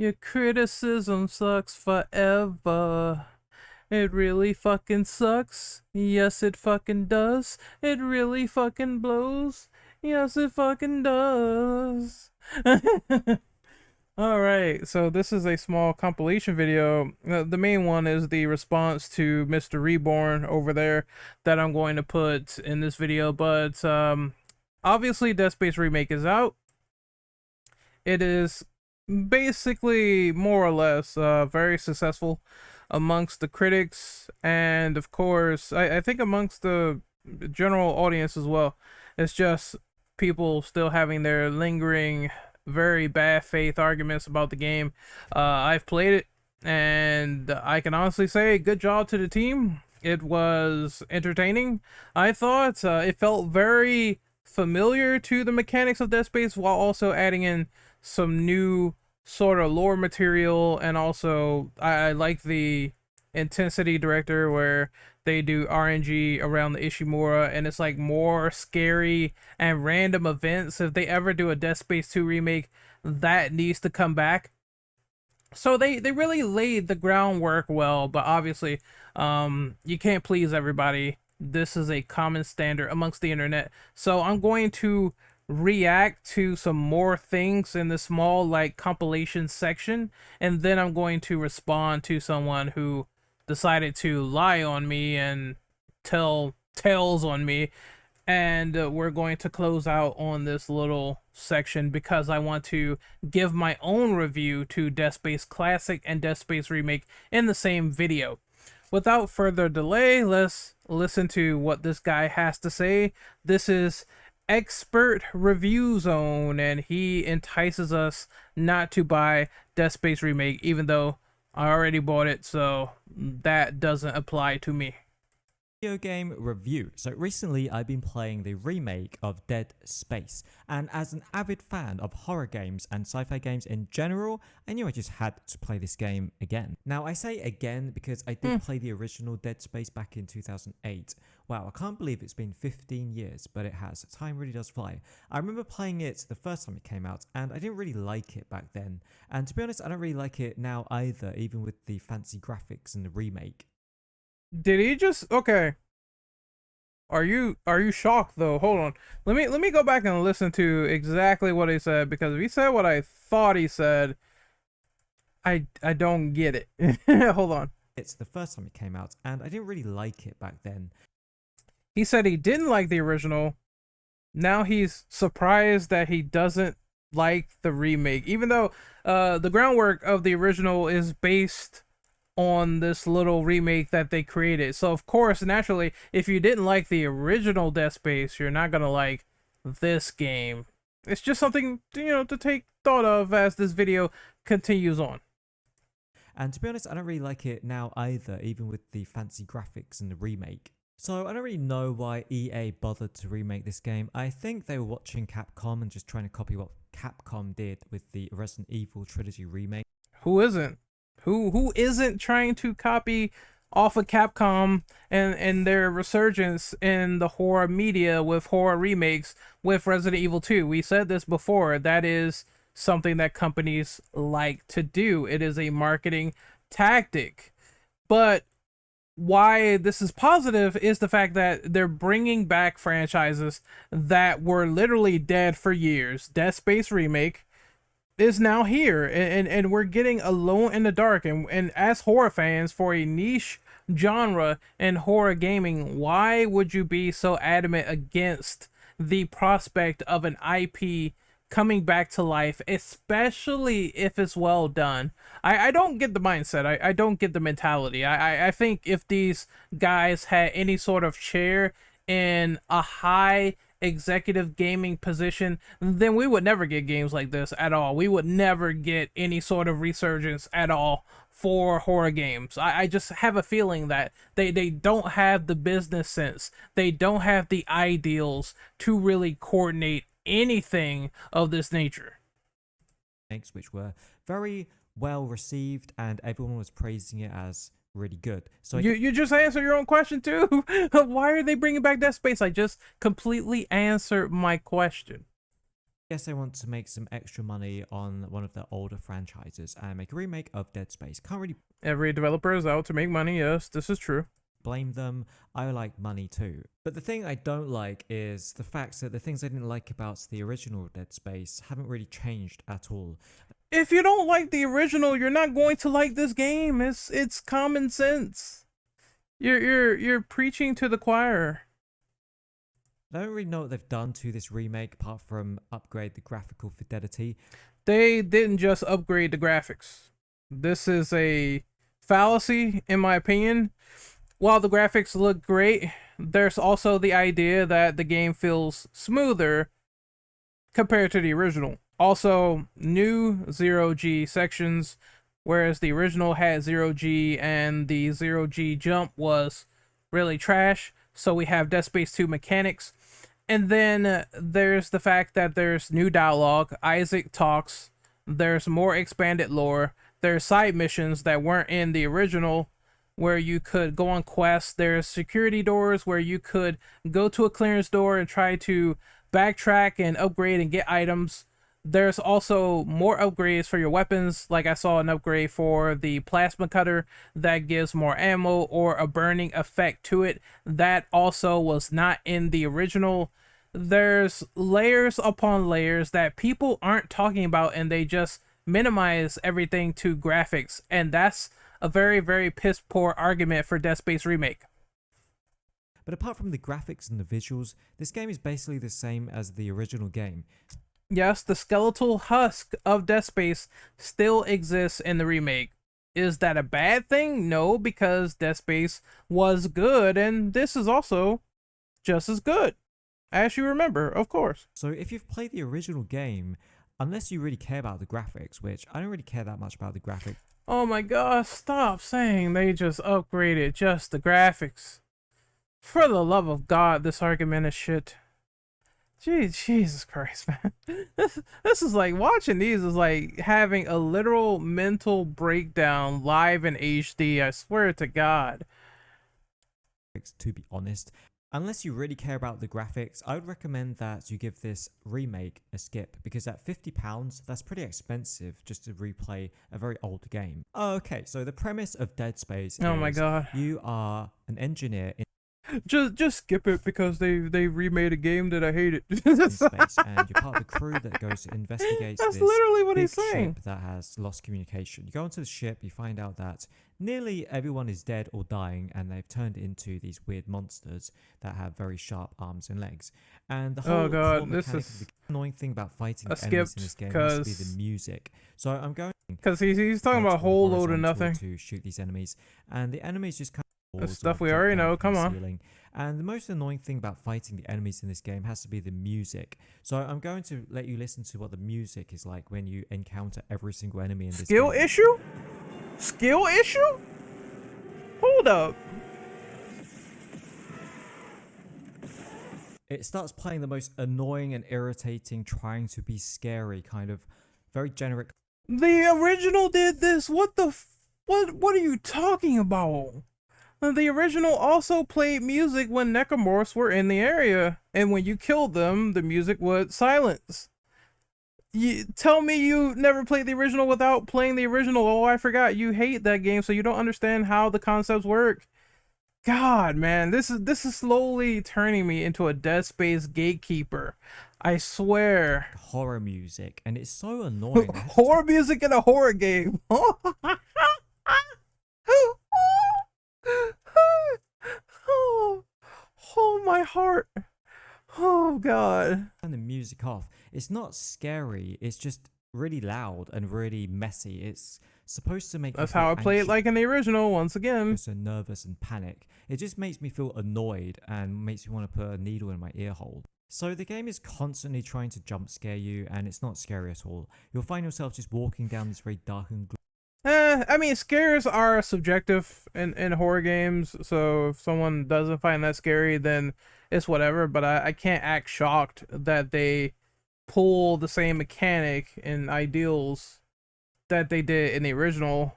Your criticism sucks forever. It really fucking sucks. Yes, it fucking does. It really fucking blows. Yes, it fucking does. Alright, so this is a small compilation video. The main one is the response to Mr. Reborn over there that I'm going to put in this video, but obviously Dead Space Remake is out. It is basically more or less very successful amongst the critics, and of course I think amongst the general audience as well. It's just people still having their lingering very bad faith arguments about the game. I've played it, and I can honestly say good job to the team. It was entertaining. I thought it felt very familiar to the mechanics of Dead Space while also adding in some new sort of lore material. And also I like the intensity director where they do RNG around the Ishimura, and it's like more scary and random events. If they ever do a Dead Space 2 remake, that needs to come back. So they really laid the groundwork well, but obviously you can't please everybody. This is a common standard amongst the internet. So I'm going to react to some more things in the small like compilation section, and then I'm going to respond to someone who decided to lie on me and tell tales on me. And we're going to close out on this little section because I want to give my own review to Dead Space Classic and Dead Space Remake in the same video. Without further delay, let's listen to what this guy has to say. This is Expert Review Zone, and he entices us not to buy Dead Space Remake, even though I already bought it, so that doesn't apply to me. Video game review. So recently I've been playing the remake of Dead Space, and as an avid fan of horror games and sci-fi games in general, I knew I just had to play this game again. Now I say again because I did play the original Dead Space back in 2008. Wow, I can't believe it's been 15 years, but it has. Time really does fly. I remember playing it the first time it came out, and I didn't really like it back then. And to be honest, I don't really like it now either, even with the fancy graphics and the remake. Did he just okay? Are you shocked though? Hold on. Let me go back and listen to exactly what he said, because if he said what I thought he said, I don't get it. Hold on. It's the first time it came out, and I didn't really like it back then. He said he didn't like the original. Now he's surprised that he doesn't like the remake, even though the groundwork of the original is based on this little remake that they created. So of course, naturally, if you didn't like the original Dead Space, you're not gonna like this game. It's just something, to take thought of as this video continues on. And to be honest, I don't really like it now either, even with the fancy graphics and the remake. So I don't really know why EA bothered to remake this game. I think they were watching Capcom and just trying to copy what Capcom did with the Resident Evil trilogy remake. Who isn't? Who isn't trying to copy off of Capcom and their resurgence in the horror media with horror remakes with Resident Evil 2? We said this before. That is something that companies like to do. It is a marketing tactic. But why this is positive is the fact that they're bringing back franchises that were literally dead for years. Dead Space Remake is now here, and we're getting Alone in the Dark, and as horror fans for a niche genre in horror gaming, why would you be so adamant against the prospect of an IP coming back to life, especially if it's well done? I don't get the mindset. I don't get the mentality. I think if these guys had any sort of chair in a high executive gaming position, then we would never get games like this at all. We would never get any sort of resurgence at all for horror games. I just have a feeling that they don't have the business sense. They don't have the ideals to really coordinate anything of this nature. Which were very well received, and everyone was praising it as really good. So you just answered your own question too. Why are they bringing back Dead Space? I just completely answered my question. Yes, they want to make some extra money on one of their older franchises and make a remake of Dead Space. Can't really Every developer is out to make money. Yes, this is true. blame them. I like money too. But the thing I don't like is the fact that the things I didn't like about the original Dead Space haven't really changed at all. If you don't like the original, you're not going to like this game. It's common sense. You're preaching to the choir. I don't really know what they've done to this remake apart from upgrade the graphical fidelity. They didn't just upgrade the graphics. This is a fallacy, in my opinion. While the graphics look great, there's also the idea that the game feels smoother compared to the original. Also, new 0G sections, whereas the original had 0G and the 0G jump was really trash. So we have Dead Space 2 mechanics. And then there's the fact that there's new dialogue, Isaac talks, there's more expanded lore, there's side missions that weren't in the original where you could go on quests, there's security doors where you could go to a clearance door and try to backtrack and upgrade and get items. There's also more upgrades for your weapons, like I saw an upgrade for the plasma cutter that gives more ammo or a burning effect to it. That also was not in the original. There's layers upon layers that people aren't talking about, and they just minimize everything to graphics, and that's a very, very piss poor argument for Dead Space Remake. But apart from the graphics and the visuals, this game is basically the same as the original game. Yes, the skeletal husk of Dead Space still exists in the remake. Is that a bad thing? No, because Dead Space was good, and this is also just as good, as you remember, of course. So if you've played the original game, unless you really care about the graphics, which I don't really care that much about the graphics. Oh my gosh, stop saying they just upgraded just the graphics. For the love of God, this argument is shit. Jesus Christ, man. This is like, watching these is like having a literal mental breakdown live in HD, I swear to God. To be honest, unless you really care about the graphics, I would recommend that you give this remake a skip, because at £50, that's pretty expensive just to replay a very old game. Okay, so the premise of Dead Space is, oh my God, you are an engineer in just skip it, because they remade a game that I hated. space, and you're part of the crew that goes to investigate That's this literally what big he's saying. ship that has lost communication. You go onto the ship, you find out that nearly everyone is dead or dying, and they've turned into these weird monsters that have very sharp arms and legs. And the whole, Oh God, core this mechanic is of the annoying thing about fighting I enemies in skipped this game has to be the 'cause- music. So I'm going because he's talking about a whole load of nothing. to shoot these enemies, and the enemies just kind of That's balls stuff or we jump already down know, from the come on. ceiling. And the most annoying thing about fighting the enemies in this game has to be the music. So I'm going to let you listen to what the music is like when you encounter every single enemy in this Skill game. issue? Skill issue? Hold up. It starts playing the most annoying and irritating, trying to be scary, kind of very generic. The original did this. What the what are you talking about? The original also played music when necromorphs were in the area, and when you killed them, the music would silence. You tell me you never played the original without playing the original. Oh, I forgot. You hate that game, so you don't understand how the concepts work. God, man, this is slowly turning me into a Dead Space gatekeeper. I swear. Horror music, and it's so annoying. Horror music in a horror game. Oh, my heart. Oh God. Turn the music off. It's not scary. It's just really loud and really messy. It's supposed to make That's you feel how I play it, anxious, like in the original. Once again. so nervous and panic. It just makes me feel annoyed and makes me want to put a needle in my ear hole. So the game is constantly trying to jump scare you, and it's not scary at all. You'll find yourself just walking down this very dark and I mean, scares are subjective in horror games, so if someone doesn't find that scary, then it's whatever, but I can't act shocked that they pull the same mechanic and ideals that they did in the original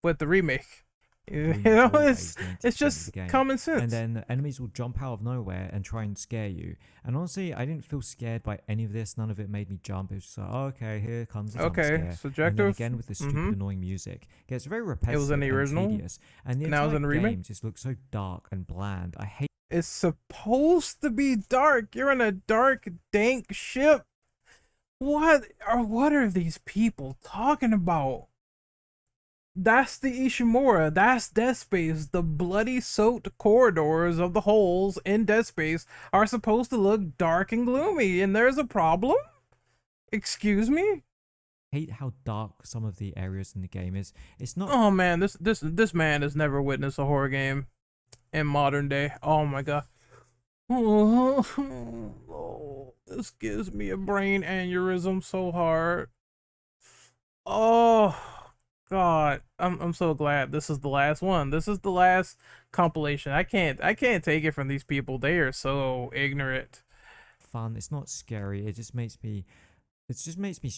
with the remake. You pretty much know, always it's 90% of the just game. common And sense. then enemies will jump out of nowhere and try and scare you. And honestly, I didn't feel scared by any of this. None of it made me jump. It was just like, oh, okay, here comes a jump Okay, scare. And then subjective. again with the stupid Mm-hmm. annoying music. It gets very It was in repetitive the and original. tedious. And the Now it's entire in the remake. game just looks so dark and bland. I hate It's supposed to be dark. You're in a dark, dank ship. What are these people talking about? That's the Ishimura. That's Dead Space. The bloody soaked corridors of the holes in Dead Space are supposed to look dark and gloomy, and there's a problem? Excuse me? how dark some of the areas in the game is. It's not Oh man, this man has never witnessed a horror game in modern day. Oh my god. Oh, this gives me a brain aneurysm so hard. Oh God, I'm so glad this is the last one. This is the last compilation. I can't take it from these people. They are so ignorant. fun. It's not scary. It just makes me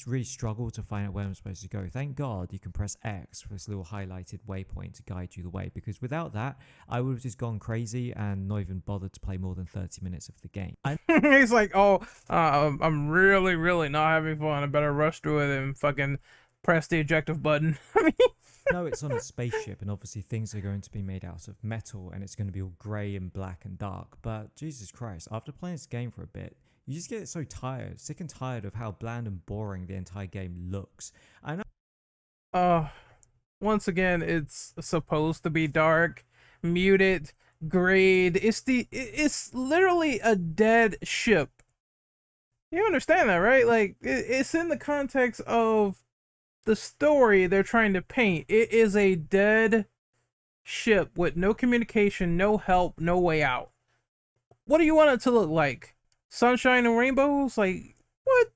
really struggle to find out where I'm supposed to go. Thank God you can press X for this little highlighted waypoint to guide you the way, because without that, I would have just gone crazy and not even bothered to play more than 30 minutes of the game. He's like, oh, I'm really, really not having fun. I better rush through it and fucking press the ejective button. I mean, No, it's on a spaceship, and obviously things are going to be made out of metal, and it's going to be all grey and black and dark. But Jesus Christ, after playing this game for a bit, you just get so tired, sick and tired of how bland and boring the entire game looks. I know. uh, once again, it's supposed to be dark, muted, grayed. It's literally a dead ship. You understand that, right? Like, it's in the context of the story they're trying to paint. It is a dead ship with no communication, no help, no way out. What do you want it to look like? Sunshine and rainbows? Like, what?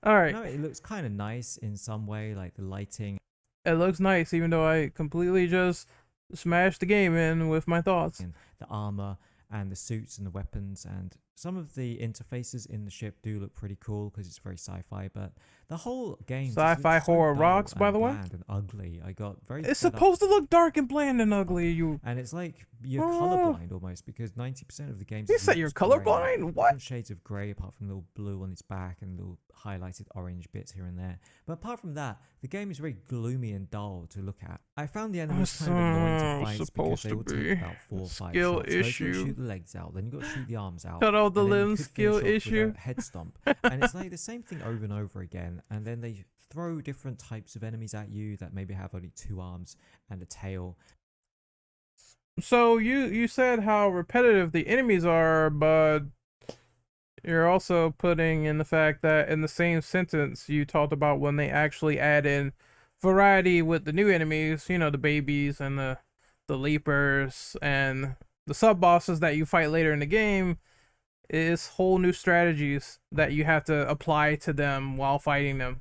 All right. No, it looks kind of nice in some way, like the lighting It looks nice, even though I completely just smashed the game in with my thoughts. and the armor and the suits and the weapons, and some of the interfaces in the ship do look pretty cool because it's very sci-fi, but the whole game just Sci-fi looks so horror dull rocks, by and the way. bland and ugly. I got very It's fed up. supposed to look dark and bland and ugly. You And it's like you're Oh. colorblind almost, because 90% of the games you said you're colorblind? What? different shades of grey apart from little blue on its back and little highlighted orange bits here and there. But apart from that, the game is very gloomy and dull to look at. I found the enemies kind of annoying to fight because supposed they to will be take about 4 or 5 skill shots. First you issue. gotta shoot the legs out, then you got to shoot the arms out. Cut off the and then you limbs, could skill finish off with issue. a head stomp. And it's like the same thing over and over again, and then they throw different types of enemies at you that maybe have only 2 arms and a tail. So you said how repetitive the enemies are, but you're also putting in the fact that in the same sentence you talked about when they actually add in variety with the new enemies, you know, the babies and the leapers and the sub bosses that you fight later in the game, is whole new strategies that you have to apply to them while fighting them.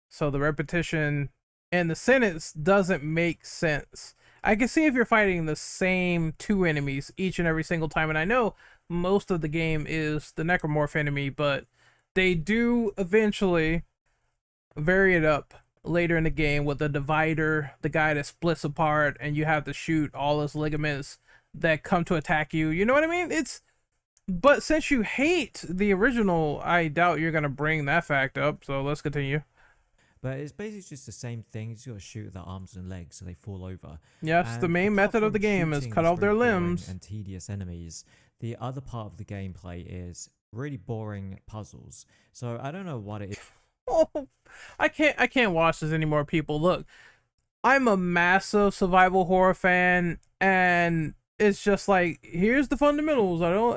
So the repetition and the sentence doesn't make sense. I can see if you're fighting the same 2 enemies each and every single time, and I know most of the game is the necromorph enemy, but they do eventually vary it up later in the game with the divider, the guy that splits apart, and you have to shoot all his ligaments that come to attack you. You know what I mean? But since you hate the original, I doubt you're gonna bring that fact up. So let's continue. But it's basically just the same thing. You just got to shoot their arms and legs so they fall over. Yes, the And main apart method of from the game is shooting cut these off their very boring limbs. and tedious enemies, the other part of the gameplay is really boring puzzles. So I don't know what it is. Oh, I can't watch this anymore, people. Look, I'm a massive survival horror fan, and it's just like, here's the fundamentals. I don't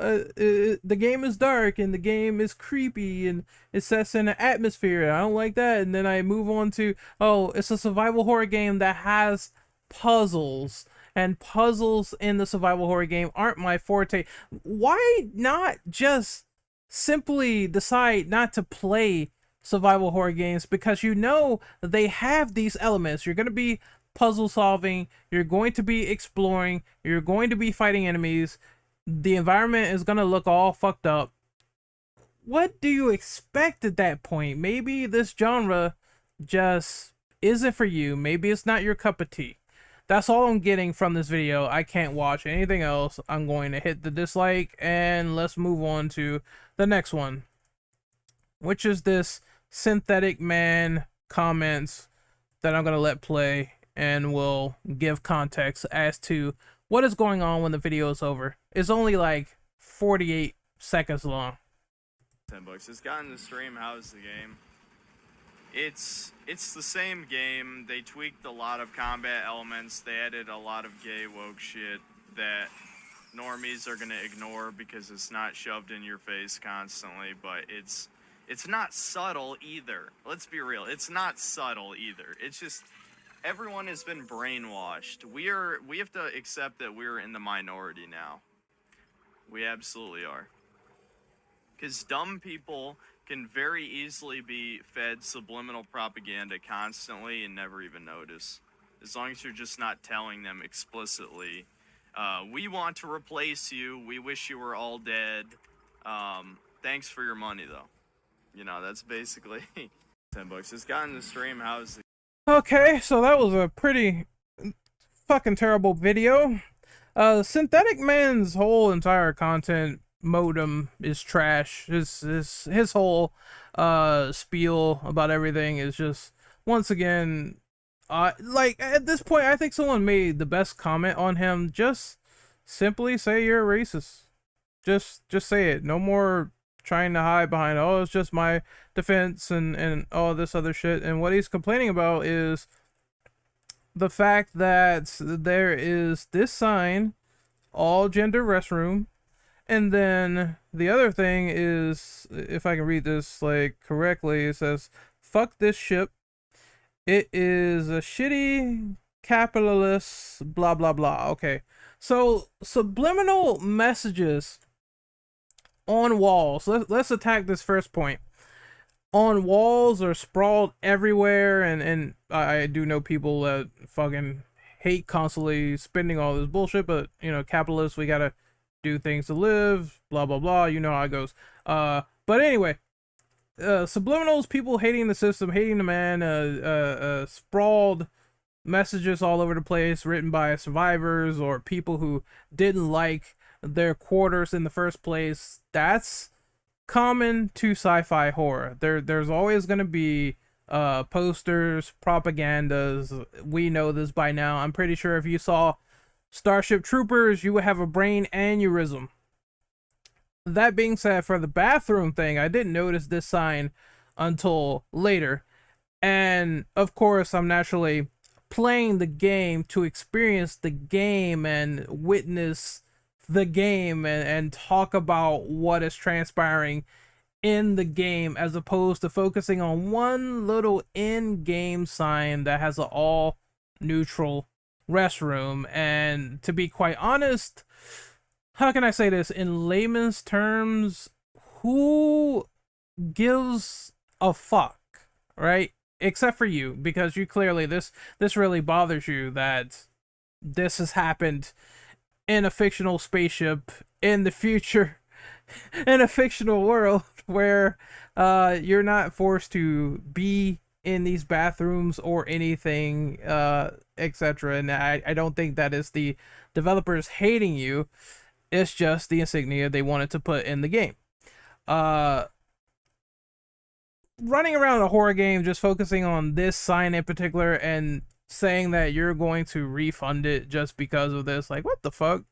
the game is dark and the game is creepy and it sets in an atmosphere. I don't like that. And then I move on to, oh, it's a survival horror game that has puzzles, and puzzles in the survival horror game aren't my forte. Why not just simply decide not to play survival horror games? Because you know they have these elements. You're going to be puzzle solving, you're going to be exploring, you're going to be fighting enemies, the environment is going to look all fucked up. What do you expect at that point? Maybe this genre just isn't for you. Maybe it's not your cup of tea. That's all I'm getting from this video. I can't watch anything else. I'm going to hit the dislike, and let's move on to the next one, which is this synthetic man comments that I'm going to let play and will give context as to what is going on when the video is over. It's only like 48 seconds long. $10. Just got in the stream. How's the game? It's the same game. They tweaked a lot of combat elements. They added a lot of gay woke shit that normies are gonna ignore because it's not shoved in your face constantly. But it's not subtle either. Let's be real. It's not subtle either. It's just everyone has been brainwashed. We have to accept that we're in the minority now. We absolutely are. Because dumb people can very easily be fed subliminal propaganda constantly and never even notice. As long as you're just not telling them explicitly, we want to replace you, we wish you were all dead, thanks for your money though. You know, that's basically $10. Just got in the stream. How's the... Okay, so that was a pretty fucking terrible video. Synthetic Man's whole entire content modem is trash. His whole spiel about everything is just, once again, like at this point I think someone made the best comment on him. Just simply say you're a racist. Just say it. No more trying to hide behind, oh, it's just my defense and all this other shit. And what he's complaining about is the fact that there is this sign, all gender restroom, and then the other thing is, if I can read this like correctly, it says, fuck this ship, it is a shitty capitalist blah blah blah. Okay, so subliminal messages on walls. Let's attack this first point. On walls are sprawled everywhere, and I do know people that fucking hate constantly spending all this bullshit, but you know, capitalists, we gotta do things to live, blah blah blah, you know how it goes. But anyway, subliminals, people hating the system, hating the man, sprawled messages all over the place written by survivors or people who didn't like their quarters in the first place. That's common to sci-fi horror. There's always going to be posters, propagandas. We know this by now. I'm pretty sure if you saw Starship Troopers, you would have a brain aneurysm. That being said, for the bathroom thing, I didn't notice this sign until later. And of course, I'm naturally playing the game to experience the game and witness the game and talk about what is transpiring in the game, as opposed to focusing on one little in-game sign that has an all neutral restroom. And to be quite honest, how can I say this in layman's terms, who gives a fuck, right? Except for you, because you clearly, this really bothers you that this has happened in a fictional spaceship in the future, in a fictional world where you're not forced to be in these bathrooms or anything, etc. And I don't think that is the developers hating you. It's just the insignia they wanted to put in the game. Running around a horror game, just focusing on this sign in particular and saying that you're going to refund it just because of this, like, what the fuck?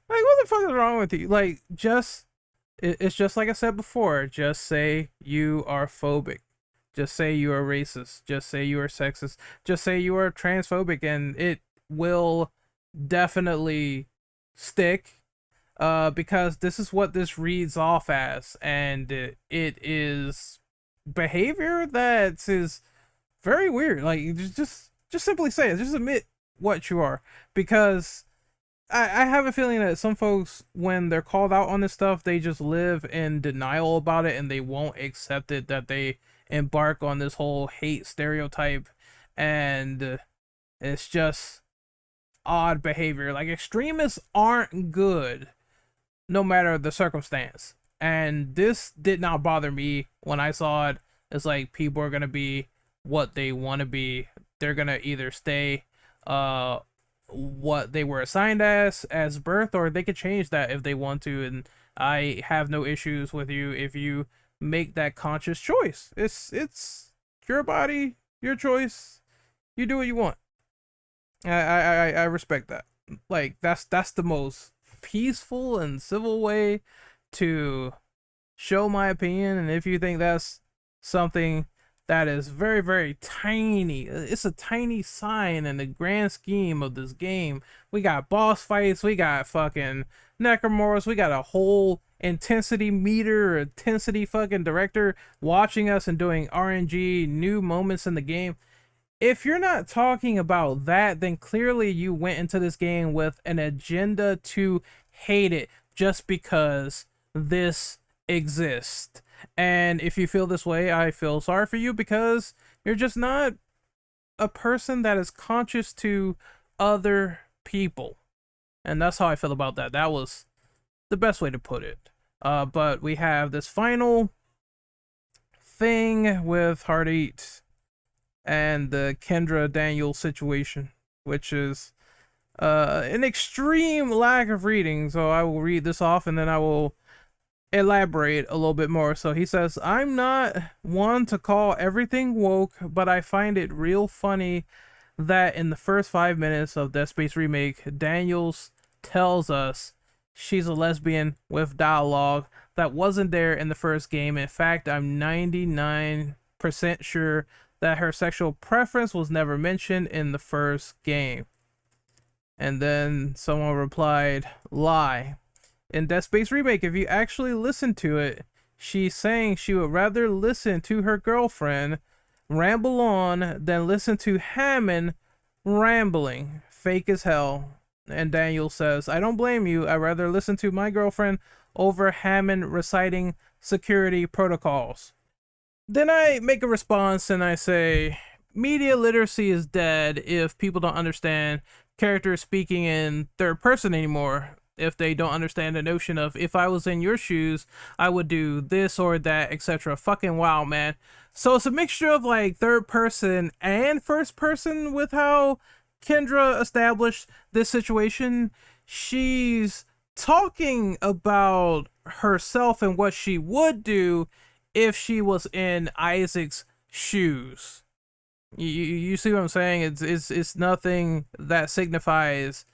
Like, what the fuck is wrong with you? Like, it's just like I said before, just say you are phobic. Just say you are racist. Just say you are sexist. Just say you are transphobic, and it will definitely stick, because this is what this reads off as, and it is behavior that is very weird. Like, just simply say it. Just admit what you are, because I have a feeling that some folks, when they're called out on this stuff, they just live in denial about it and they won't accept it, that they embark on this whole hate stereotype, and it's just odd behavior. Like, extremists aren't good no matter the circumstance, and this did not bother me when I saw it. It's like, people are gonna be what they want to be. They're gonna either stay what they were assigned as birth, or they could change that if they want to, and I have no issues with you if you make that conscious choice. It's your body, your choice. You do what you want. I respect that. Like that's the most peaceful and civil way to show my opinion. And if you think that's something that is very, very tiny, it's a tiny sign in the grand scheme of this game. We got boss fights, we got fucking necromorphs, we got a whole intensity meter, intensity fucking director watching us and doing RNG new moments in the game. If you're not talking about that, then clearly you went into this game with an agenda to hate it just because this exists. And if you feel this way, I feel sorry for you, because you're just not a person that is conscious to other people. And that's how I feel about that. That was the best way to put it. But we have this final thing with Hearteat and the Kendra Daniel situation, which is an extreme lack of reading. So I will read this off and then I will elaborate a little bit more. So he says, I'm not one to call everything woke, but I find it real funny that in the first 5 minutes of Dead Space Remake, Daniels tells us she's a lesbian with dialogue that wasn't there in the first game. In fact, I'm 99% sure that her sexual preference was never mentioned in the first game. And then someone replied, lie. In Dead Space Remake, if you actually listen to it, she's saying she would rather listen to her girlfriend ramble on than listen to Hammond rambling. Fake as hell. And Daniel says, I don't blame you. I'd rather listen to my girlfriend over Hammond reciting security protocols. Then I make a response and I say, media literacy is dead if people don't understand characters speaking in third person anymore. If they don't understand the notion of, if I was in your shoes, I would do this or that, etc. Fucking wow, man. So it's a mixture of like third person and first person with how Kendra established this situation. She's talking about herself and what she would do if she was in Isaac's shoes. You see what I'm saying? It's nothing that signifies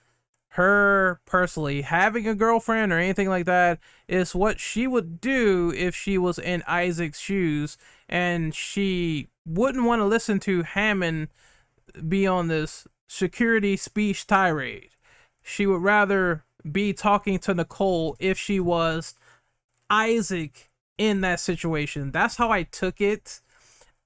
her personally having a girlfriend or anything like that. It's what she would do if she was in Isaac's shoes, and she wouldn't want to listen to Hammond be on this security speech tirade. She would rather be talking to Nicole if she was Isaac in that situation. That's how I took it.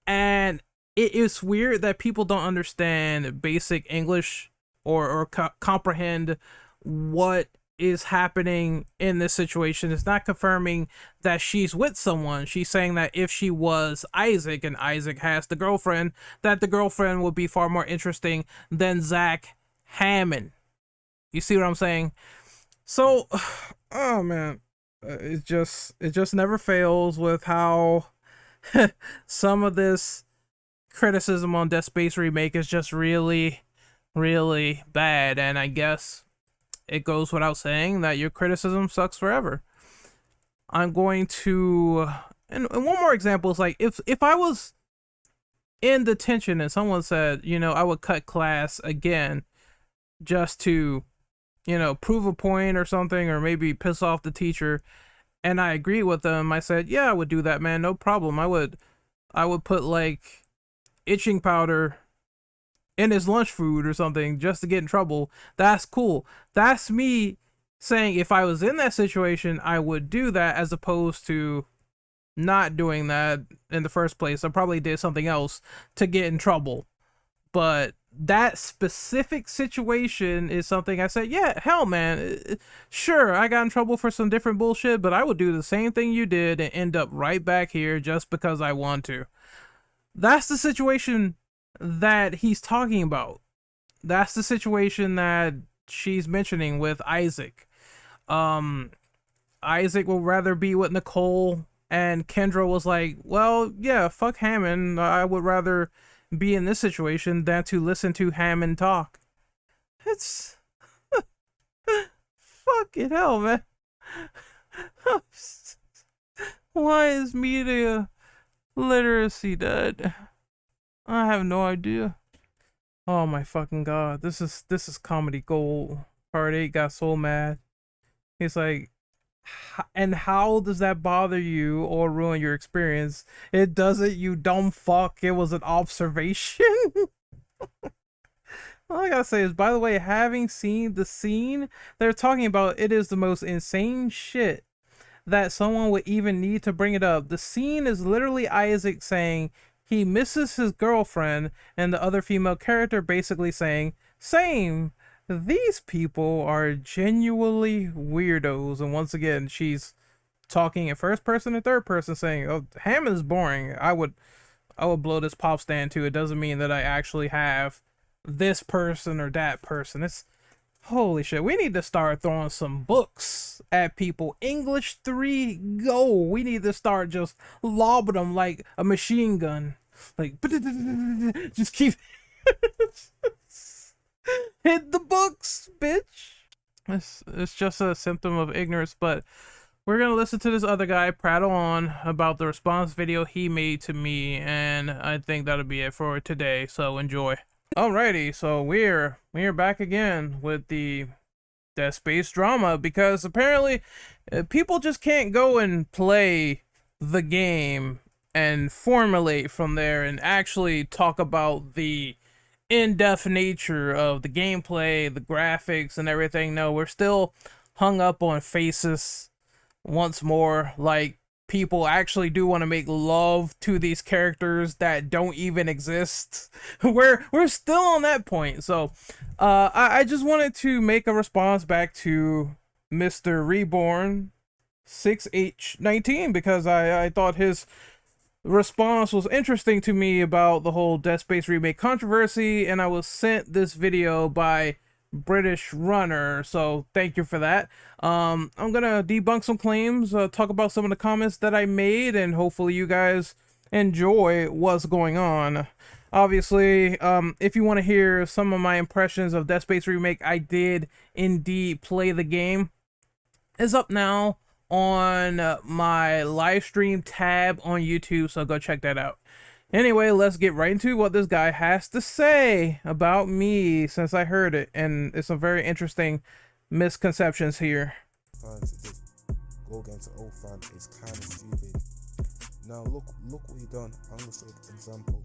And it is weird that people don't understand basic English or comprehend what is happening in this situation. It's not confirming that she's with someone. She's saying that if she was Isaac and Isaac has the girlfriend, that the girlfriend would be far more interesting than Zach Hammond. You see what I'm saying? So, oh man, it just never fails with how some of this criticism on Dead Space Remake is just really, really bad. And I guess it goes without saying that your criticism sucks forever. I'm going to, and one more example is like, if I was in detention and someone said, I would cut class again just to, prove a point or something, or maybe piss off the teacher, and I agree with them, I said, yeah, I would do that, man, no problem. I would put like itching powder in his lunch food or something just to get in trouble. That's cool. That's me saying if I was in that situation, I would do that, as opposed to not doing that in the first place. I probably did something else to get in trouble. But that specific situation is something I said, yeah, hell, man. Sure, I got in trouble for some different bullshit, but I would do the same thing you did and end up right back here just because I want to. That's the situation that he's talking about. That's the situation that she's mentioning with Isaac. Isaac will rather be with Nicole, and Kendra was like, well, yeah, fuck Hammond. I would rather be in this situation than to listen to Hammond talk. It's fucking hell, man. Why is media literacy dead? I have no idea. Oh my fucking god. This is comedy gold. Part 8 got so mad. He's like, and how does that bother you or ruin your experience? It doesn't, you dumb fuck. It was an observation. All I gotta say is, by the way, having seen the scene they're talking about, it is the most insane shit that someone would even need to bring it up. The scene is literally Isaac saying he misses his girlfriend, and the other female character basically saying, same. These people are genuinely weirdos. And once again, she's talking in first person and third person saying, oh, Hammond is boring. I would blow this pop stand too. It doesn't mean that I actually have this person or that person. It's holy shit. We need to start throwing some books at people. English 3 go. We need to start just lobbing them like a machine gun. Like just keep hit the books, bitch. It's just a symptom of ignorance, but we're gonna listen to this other guy prattle on about the response video he made to me, and I think that'll be it for today, so enjoy. Alrighty, so we're back again with the Dead Space drama, because apparently people just can't go and play the game and formulate from there and actually talk about the in-depth nature of the gameplay, the graphics, and everything. No, we're still hung up on faces once more. Like, people actually do want to make love to these characters that don't even exist. We're still on that point. So I just wanted to make a response back to Mr. Reborn 6H19, because I thought his response was interesting to me about the whole Dead Space Remake controversy, and I was sent this video by British Runner, so thank you for that. I'm gonna debunk some claims, talk about some of the comments that I made, and hopefully you guys enjoy what's going on. Obviously, if you want to hear some of my impressions of Dead Space Remake, I did indeed play the game. It's up now on my live stream tab on YouTube, so go check that out. Anyway, let's get right into what this guy has to say about me, since I heard it, and it's some very interesting misconceptions here. To just go against an old fan is kind of stupid. Now look what you done. I'm gonna show an example.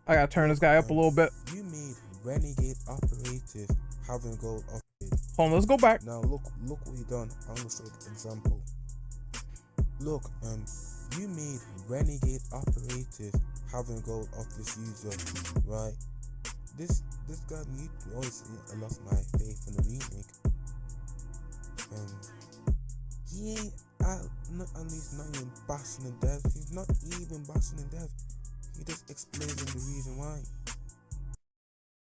I gotta turn this guy up a little bit. You made Renegade Operative having gold upgrade. Hold on, let's go back. Now look what you done. I'm gonna show an example. Look, you made Renegade Operative having gold off this user, right? This got me honestly, I lost my faith in the remake. He ain't at least not even bashing the dev. He's not even bashing the dev. He just explains the reason why.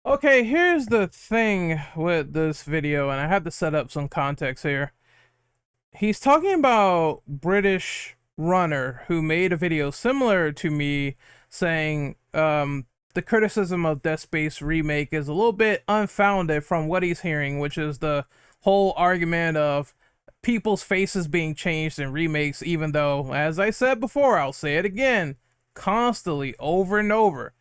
Okay, here's the thing with this video, and I have to set up some context here. He's talking about British Runner, who made a video similar to me, saying the criticism of Dead Space Remake is a little bit unfounded from what he's hearing, which is the whole argument of people's faces being changed in remakes, even though, as I said before, I'll say it again, constantly, over and over.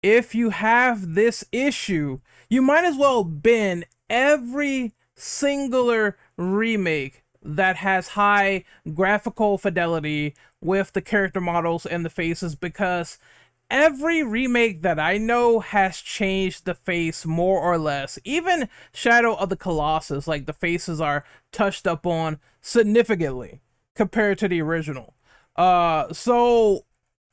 If you have this issue, you might as well bin every singular remake that has high graphical fidelity with the character models and the faces, because every remake that I know has changed the face more or less. Even Shadow of the Colossus, like, the faces are touched up on significantly compared to the original. So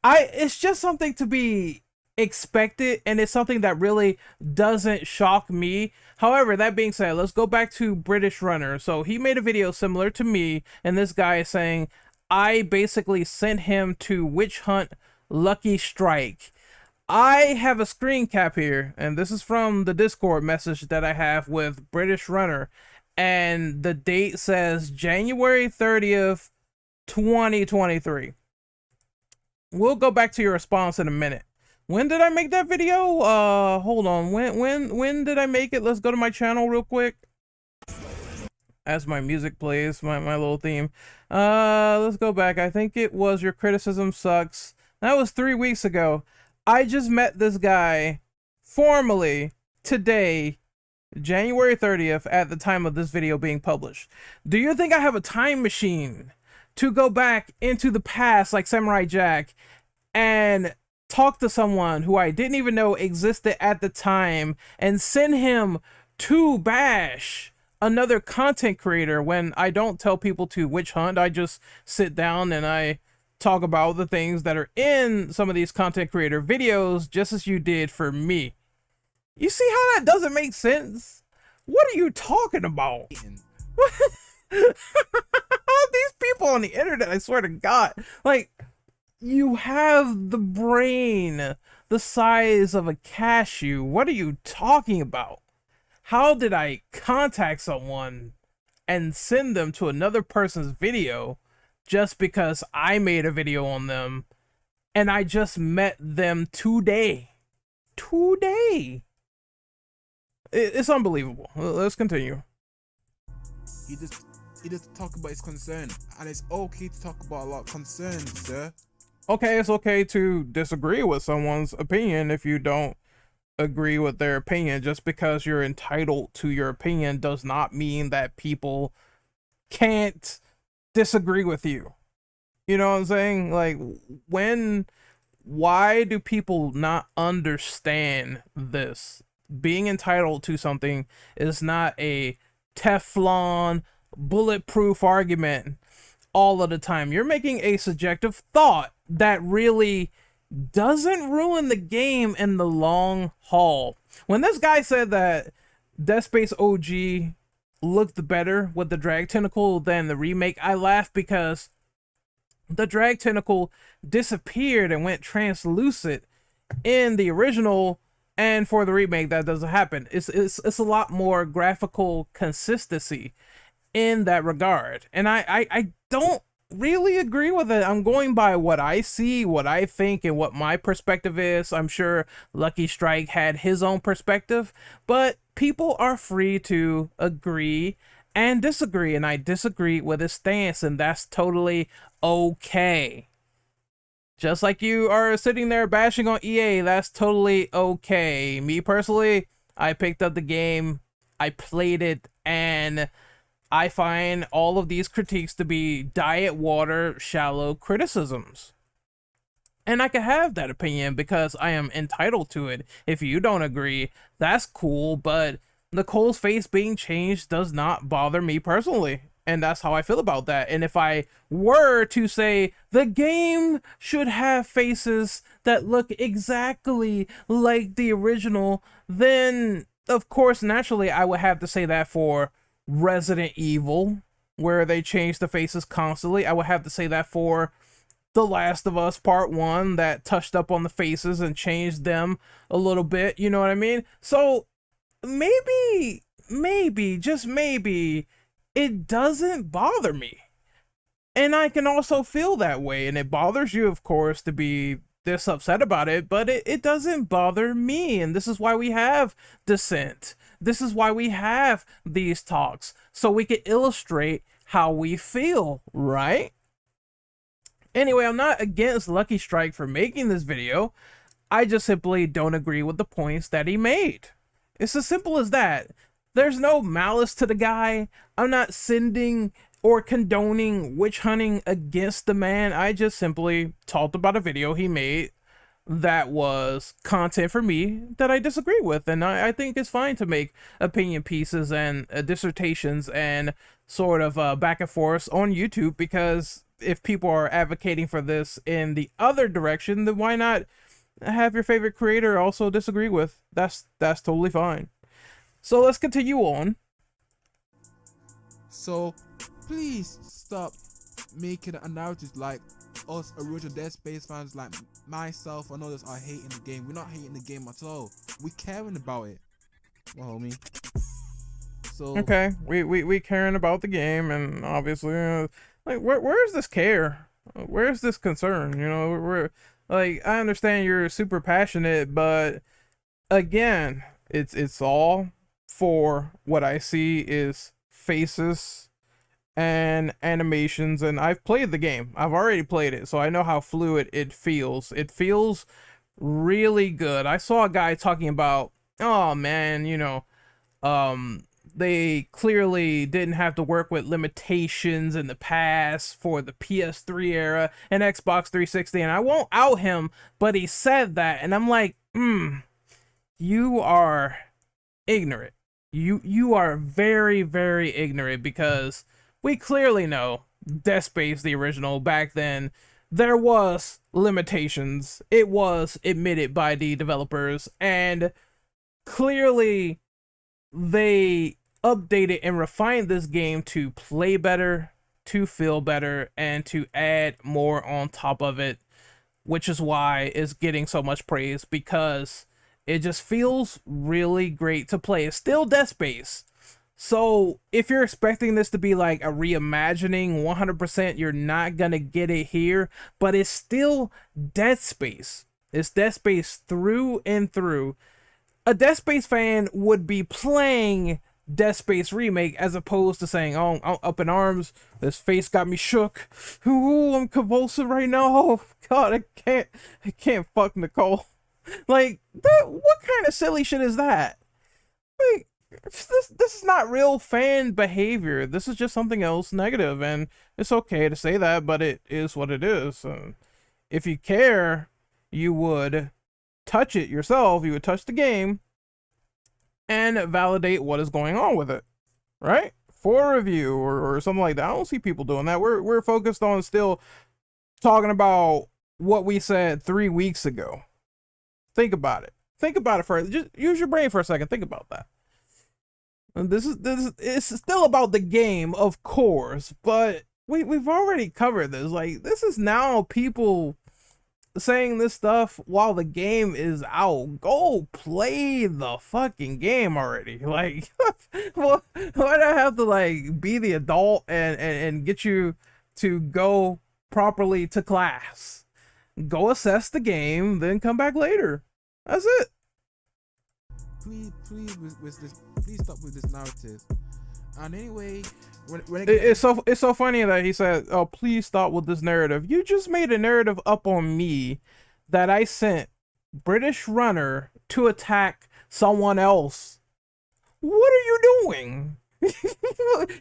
it's just something to be expected, and it's something that really doesn't shock me. However, that being said, let's go back to British Runner. So he made a video similar to me, and this guy is saying I basically sent him to witch hunt Lucky Strike. I have a screen cap here, and this is from the Discord message that I have with British Runner, and the date says January 30th, 2023. We'll go back to your response in a minute. When did I make that video? Hold on. When did I make it? Let's go to my channel real quick. As my music plays, my little theme. Let's go back. I think it was Your Criticism Sucks. That was 3 weeks ago. I just met this guy formally today, January 30th, at the time of this video being published. Do you think I have a time machine to go back into the past like Samurai Jack and talk to someone who I didn't even know existed at the time and send him to bash another content creator when I don't tell people to witch hunt? I just sit down and I talk about the things that are in some of these content creator videos, just as you did for me. You see how that doesn't make sense? What are you talking about? These people on the internet, I swear to God, like, you have the brain the size of a cashew. What are you talking about? How did I contact someone and send them to another person's video just because I made a video on them and I just met them today? It's unbelievable. Let's continue. He just talk about his concern, and it's okay to talk about a lot of concerns, sir. Okay, it's okay to disagree with someone's opinion if you don't agree with their opinion. Just because you're entitled to your opinion does not mean that people can't disagree with you. You know what I'm saying? Like, why do people not understand this? Being entitled to something is not a Teflon bulletproof argument all of the time. You're making a subjective thought that really doesn't ruin the game in the long haul. When this guy said that Dead Space OG looked better with the drag tentacle than the remake, I laughed because the drag tentacle disappeared and went translucent in the original, and for the remake that doesn't happen. It's a lot more graphical consistency in that regard, and I don't really agree with it. I'm going by what I see, what I think, and what my perspective is. I'm sure Lucky Strike had his own perspective, but people are free to agree and disagree, and I disagree with his stance, and that's totally okay. Just like you are sitting there bashing on EA, that's totally okay. Me personally, I picked up the game, I played it, and I find all of these critiques to be diet water, shallow criticisms. And I can have that opinion because I am entitled to it. If you don't agree, that's cool, but Nicole's face being changed does not bother me personally. And that's how I feel about that. And if I were to say the game should have faces that look exactly like the original, then of course, naturally, I would have to say that for Resident Evil, where they change the faces constantly. I would have to say that for The Last of Us Part 1, that touched up on the faces and changed them a little bit, you know what I mean? So maybe, just maybe, it doesn't bother me. And I can also feel that way, and it bothers you, of course, to be this upset about it, but it doesn't bother me, and this is why we have dissent. This is why we have these talks, so we can illustrate how we feel, right? Anyway, I'm not against Lucky Strike for making this video. I just simply don't agree with the points that he made. It's as simple as that. There's no malice to the guy. I'm not sending or condoning witch hunting against the man. I just simply talked about a video he made that was content for me that I disagree with, and I think it's fine to make opinion pieces and dissertations and sort of back and forth on YouTube, because if people are advocating for this in the other direction, then why not have your favorite creator also disagree with? That's totally fine. So let's continue on. So please stop making a narrative like us original Dead Space fans, like myself and others, are hating the game. We're not hating the game at all. We're caring about it, well, homie. So okay, we caring about the game, and obviously, like, where's this care? Where's this concern? You know, we're Like, I understand you're super passionate, but again, it's all for what I see is faces and animations, and I've played the game. I've already played it, so I know how fluid it feels. It feels really good. I saw a guy talking about, oh man, they clearly didn't have to work with limitations in the past for the PS3 era and Xbox 360, and I won't out him, but he said that, and I'm like, you are ignorant. You are very, very ignorant, because we clearly know Dead Space, the original, back then, there was limitations. It was admitted by the developers, and clearly they updated and refined this game to play better, to feel better, and to add more on top of it, which is why it's getting so much praise, because it just feels really great to play. It's still Dead Space. So if you're expecting this to be like a reimagining 100%, you're not gonna get it here, but it's still Dead Space. It's Dead Space through and through. A Dead Space fan would be playing Dead Space Remake as opposed to saying, oh, I'm up in arms, this face got me shook, ooh, I'm convulsive right now, oh god, I can't fuck Nicole. Like, what kind of silly shit is that? Like, this is not real fan behavior. This is just something else negative, and it's okay to say that, but it is what it is. If you care, you would touch it yourself. You would touch the game and validate what is going on with it, right? For a review or something like that. I don't see people doing that. We're focused on still talking about what we said 3 weeks ago. Think about it. Think about it first. Just use your brain for a second. Think about that. And this is it's still about the game, of course, but we've already covered this. Like, this is now people saying this stuff while the game is out. Go play the fucking game already. Like, why do I have to like be the adult and get you to go properly to class? Go assess the game, then come back later. That's it. Please stop with this narrative. And anyway, It's so funny that he said, "Oh, please stop with this narrative." You just made a narrative up on me that I sent British Runner to attack someone else. What are you doing?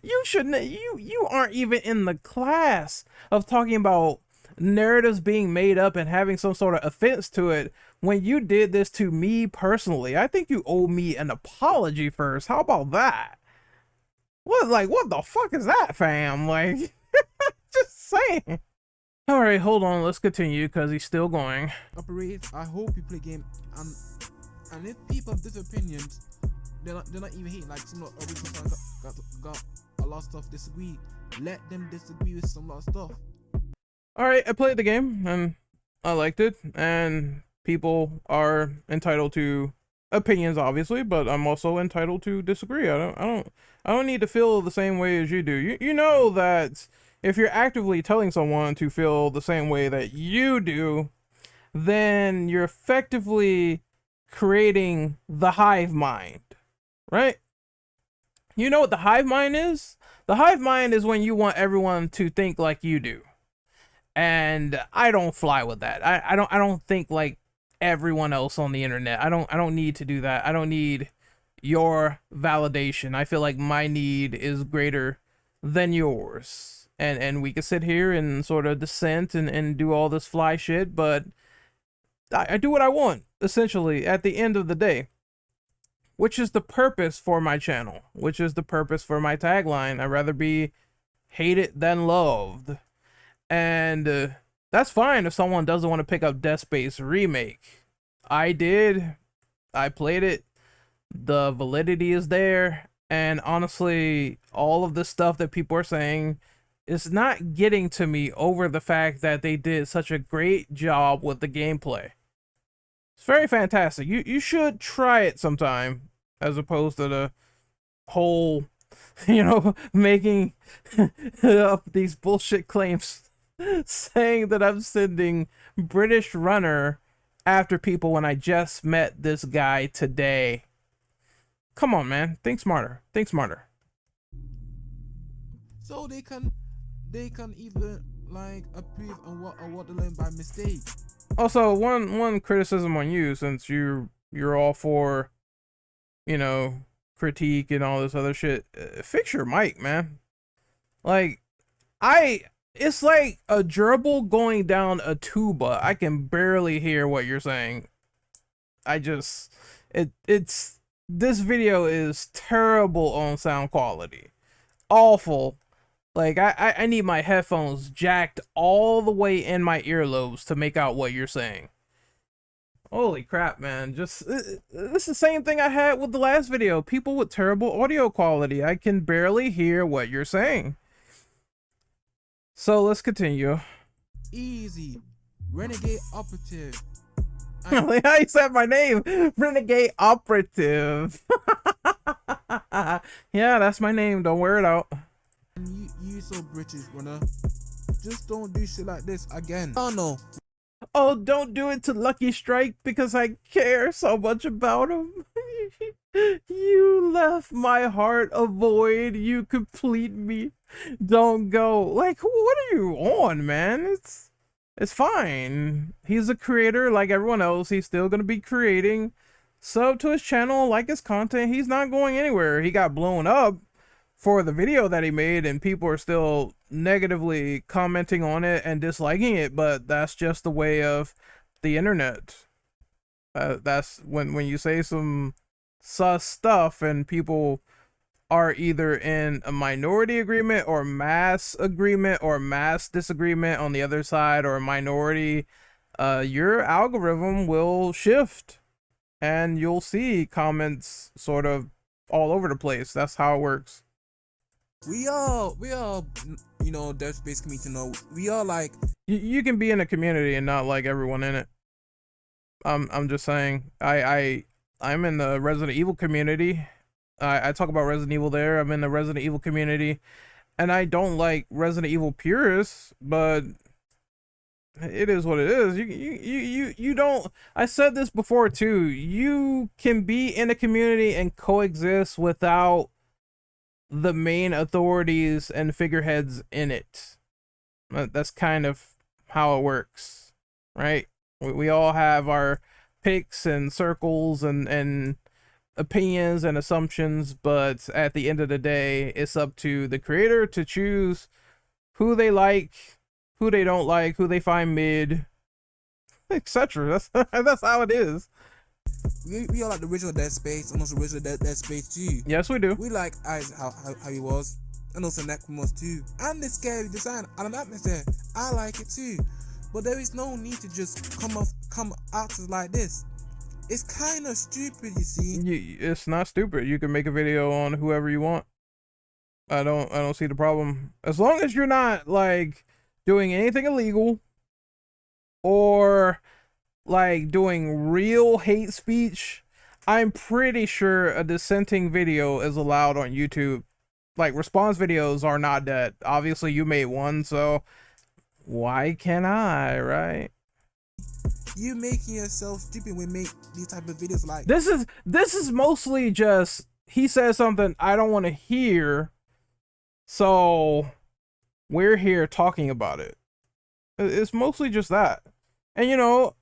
You shouldn't. You aren't even in the class of talking about narratives being made up and having some sort of offense to it when you did this to me personally. I think you owe me an apology first. How about that? What the fuck is that, fam? Like, just saying. All right, hold on. Let's continue because he's still going. Operative, I hope you play game, and if people have different opinions, they're not even hating. Like, some of the fans got a lot of stuff disagree. Let them disagree with some lot of stuff. All right, I played the game and I liked it, and people are entitled to opinions, obviously, but I'm also entitled to disagree. I don't need to feel the same way as you do. You know that if you're actively telling someone to feel the same way that you do, then you're effectively creating the hive mind, right? You know what the hive mind is? The hive mind is when you want everyone to think like you do. And I don't fly with that. I don't think like everyone else on the internet. I don't need to do that. I don't need your validation. I feel like my need is greater than yours. And we can sit here and sort of dissent and do all this fly shit, but I do what I want, essentially, at the end of the day. Which is the purpose for my channel. Which is the purpose for my tagline. I'd rather be hated than loved. And that's fine if someone doesn't want to pick up Dead Space Remake. I did. I played it. The validity is there. And honestly, all of the stuff that people are saying is not getting to me over the fact that they did such a great job with the gameplay. It's very fantastic. You should try it sometime, as opposed to the whole, making up these bullshit claims. saying that I'm sending British Runner after people when I just met this guy today. Come on, man. Think smarter. Think smarter. So they can even like approve on what they learn by mistake. Also, one criticism on you, since you're all for, you know, critique and all this other shit. Fix your mic, man. Like, it's like a gerbil going down a tuba. I can barely hear what you're saying. It's this video is terrible on sound quality. Awful. Like, I need my headphones jacked all the way in my earlobes to make out what you're saying. Holy crap, man. Just, this is the same thing I had with the last video. People with terrible audio quality. I can barely hear what you're saying. So, let's continue. Easy. Renegade Operative. How you said my name? Renegade Operative. Yeah, that's my name. Don't wear it out. You so British, runner. Just don't do shit like this again. Oh no. Oh, don't do it to Lucky Strike because I care so much about him. You left my heart a void. You complete me. Don't go. Like, what are you on, man? It's fine. He's a creator like everyone else. He's still gonna be creating. Sub to his channel, like his content. He's not going anywhere. He got blown up for the video that he made, and people are still negatively commenting on it and disliking it, but that's just the way of the internet. That's when you say some sus stuff and people are either in a minority agreement or mass agreement or mass disagreement on the other side, or a minority, your algorithm will shift and you'll see comments sort of all over the place. That's how it works. We all, you know, Dead Space community know. We all like. You can be in a community and not like everyone in it. I'm just saying. I'm in the Resident Evil community. I talk about Resident Evil there. I'm in the Resident Evil community, and I don't like Resident Evil purists, but it is what it is. You don't. I said this before too. You can be in a community and coexist without the main authorities and figureheads in it. That's kind of how it works, right? We all have our picks and circles and opinions and assumptions, but at the end of the day, it's up to the creator to choose who they like, who they don't like, who they find mid, etc. That's how it is. We all like the original Dead Space, almost original Dead Space too. Yes, we do. We like how he was, and also Necromos too, and the scary design and atmosphere. I like it too, but there is no need to just come out like this. It's kind of stupid, you see. It's not stupid. You can make a video on whoever you want. I don't see the problem, as long as you're not like doing anything illegal or like doing real hate speech. I'm pretty sure a dissenting video is allowed on YouTube. Like, response videos are not dead. Obviously you made one, so why can't I, right? You making yourself stupid when make these type of videos. Like, this is mostly just, he says something I don't want to hear, so we're here talking about it. It's mostly just that. And you know,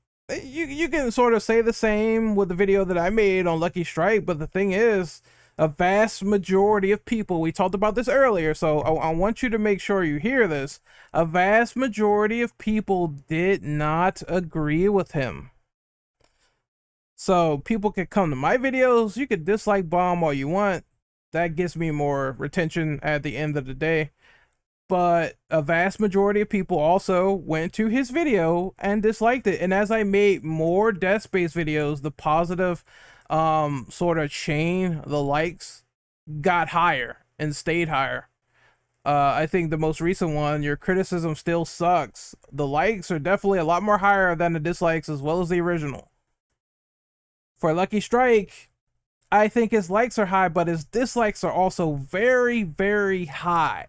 you can sort of say the same with the video that I made on Lucky Strike, but the thing is, a vast majority of people, we talked about this earlier, so I want you to make sure you hear this. A vast majority of people did not agree with him. So people could come to my videos, you could dislike bomb all you want. That gets me more retention at the end of the day. But a vast majority of people also went to his video and disliked it. And as I made more Dead Space videos, the positive sort of chain, the likes got higher and stayed higher. I think the most recent one, your criticism still sucks, the likes are definitely a lot more higher than the dislikes, as well as the original. For Lucky Strike, I think his likes are high, but his dislikes are also very, very high.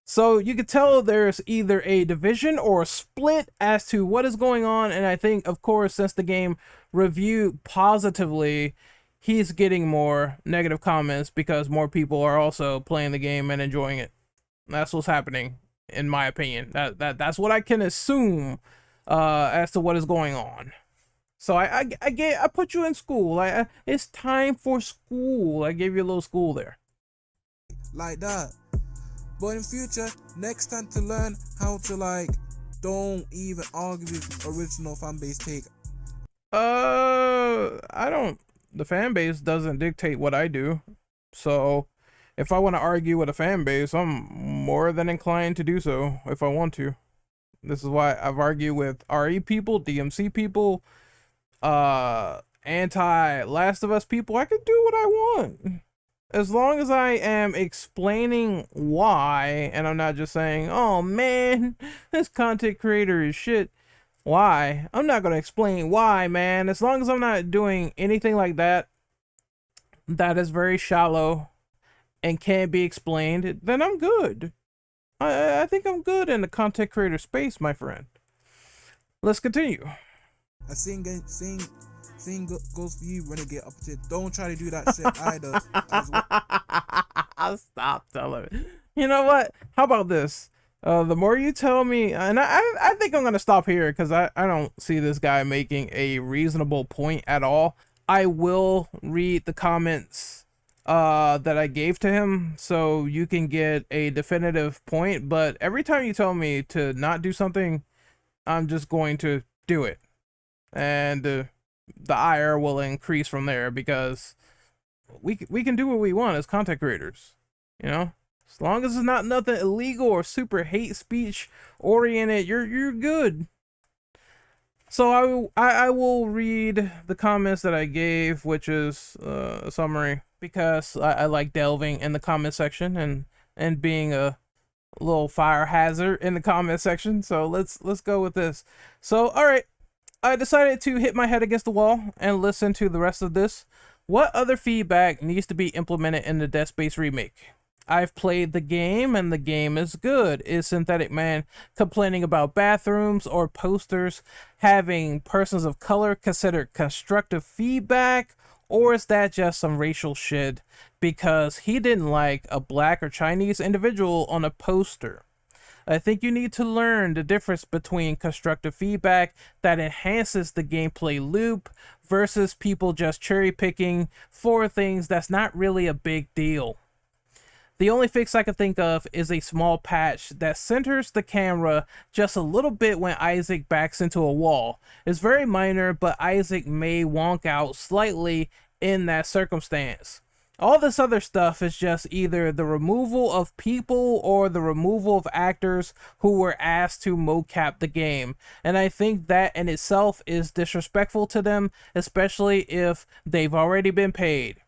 So you could tell there's either a division or a split as to what is going on. And I think, of course, since the game reviewed positively, he's getting more negative comments because more people are also playing the game and enjoying it. That's what's happening, in my opinion. That's what I can assume as to what is going on. So I put you in school. It's time for school. I gave you a little school there. Like that. But in future, next time to learn how to like, don't even argue with original fanbase take. I don't. The fan base doesn't dictate what I do. So if I want to argue with a fan base, I'm more than inclined to do so if I want to. This is why I've argued with RE people, DMC people, anti Last of Us people. I can do what I want. As long as I am explaining why, and I'm not just saying, oh man, this content creator is shit. Why? I'm not going to explain why, man. As long as I'm not doing anything like that, that is very shallow and can't be explained, then I'm good. I think I'm good in the content creator space, my friend. Let's continue. I sing goes for you, Renegade Operative. Don't try to do that shit either. I'll stop telling me. You know what? How about this? The more you tell me, and I think I'm gonna stop here because I don't see this guy making a reasonable point at all. I will read the comments that I gave to him so you can get a definitive point, but every time you tell me to not do something, I'm just going to do it. And the ire will increase from there because we can do what we want as content creators, you know? As long as it's not nothing illegal or super hate speech oriented, you're good. So I will read the comments that I gave, which is a summary, because I like delving in the comment section and being a little fire hazard in the comment section. So let's go with this. So all right, I decided to hit my head against the wall and listen to the rest of this. What other feedback needs to be implemented in the Dead Space Remake? I've played the game and the game is good. Is Synthetic Man complaining about bathrooms or posters having persons of color considered constructive feedback? Or is that just some racial shit because he didn't like a black or Chinese individual on a poster? I think you need to learn the difference between constructive feedback that enhances the gameplay loop versus people just cherry picking for things that's not really a big deal. The only fix I can think of is a small patch that centers the camera just a little bit when Isaac backs into a wall. It's very minor, but Isaac may wonk out slightly in that circumstance. All this other stuff is just either the removal of people or the removal of actors who were asked to mocap the game. And I think that in itself is disrespectful to them, especially if they've already been paid.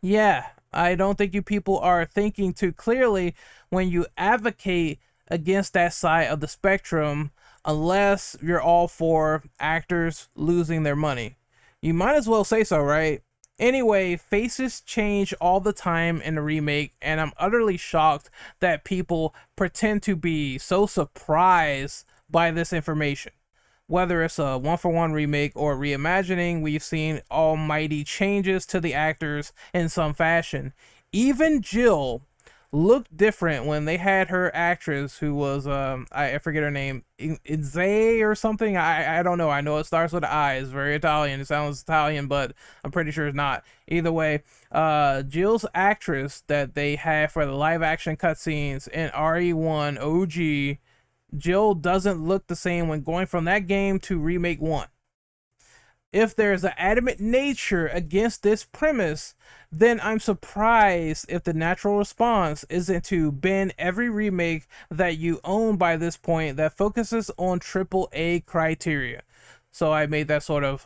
Yeah, I don't think you people are thinking too clearly when you advocate against that side of the spectrum, unless you're all for actors losing their money. You might as well say so, right? Anyway, faces change all the time in the remake, and I'm utterly shocked that people pretend to be so surprised by this information. Whether it's a one-for-one remake or reimagining, we've seen almighty changes to the actors in some fashion. Even Jill looked different when they had her actress who was I forget her name, Izay or something. I don't know. I know it starts with an I. It's very Italian. It sounds Italian, but I'm pretty sure it's not. Either way, Jill's actress that they had for the live action cutscenes in RE1 OG, Jill doesn't look the same when going from that game to Remake 1. If there's an adamant nature against this premise, then I'm surprised if the natural response isn't to ban every remake that you own by this point that focuses on AAA criteria. So I made that sort of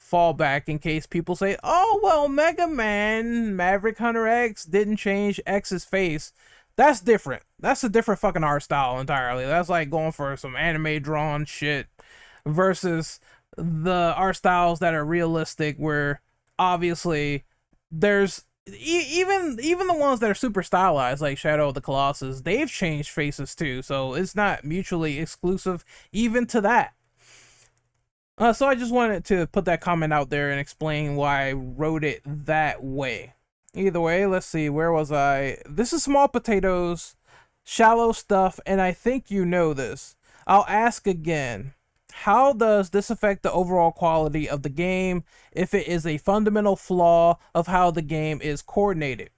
fallback in case people say, oh, well, Mega Man Maverick Hunter X didn't change X's face. That's different. That's a different fucking art style entirely. That's like going for some anime drawn shit versus the art styles that are realistic, where obviously there's even the ones that are super stylized, like Shadow of the Colossus, they've changed faces too. So it's not mutually exclusive even to that. So I just wanted to put that comment out there and explain why I wrote it that way. Either way, let's see, where was I? This is small potatoes, shallow stuff, and I think you know this. I'll ask again. How does this affect the overall quality of the game if it is a fundamental flaw of how the game is coordinated?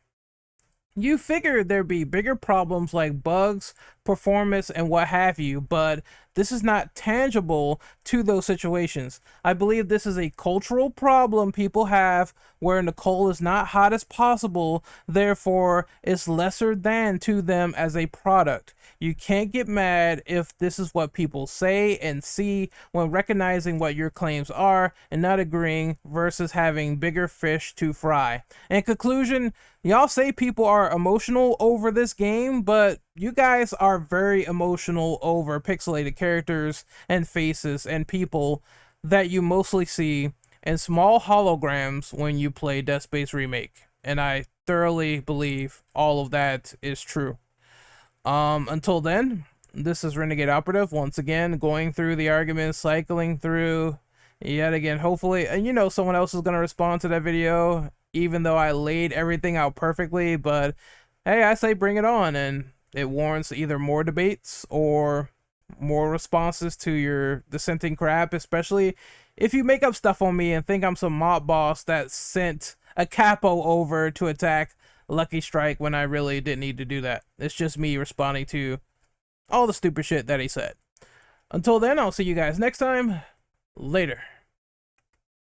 You figured there'd be bigger problems like bugs, performance, and what have you, but this is not tangible to those situations. I believe this is a cultural problem people have where Nicole is not hot as possible, therefore it's lesser than to them as a product. You can't get mad if this is what people say and see when recognizing what your claims are and not agreeing versus having bigger fish to fry. In conclusion, y'all say people are emotional over this game, but you guys are very emotional over pixelated characters and faces and people that you mostly see in small holograms when you play Dead Space Remake. And I thoroughly believe all of that is true. Until then, this is Renegade Operative, once again, going through the arguments, cycling through yet again, hopefully, and you know someone else is going to respond to that video, even though I laid everything out perfectly, but hey, I say bring it on, and it warrants either more debates or more responses to your dissenting crap, especially if you make up stuff on me and think I'm some mob boss that sent a capo over to attack Lucky Strike when I really didn't need to do that. It's just me responding to all the stupid shit that he said. Until then, I'll see you guys next time. Later.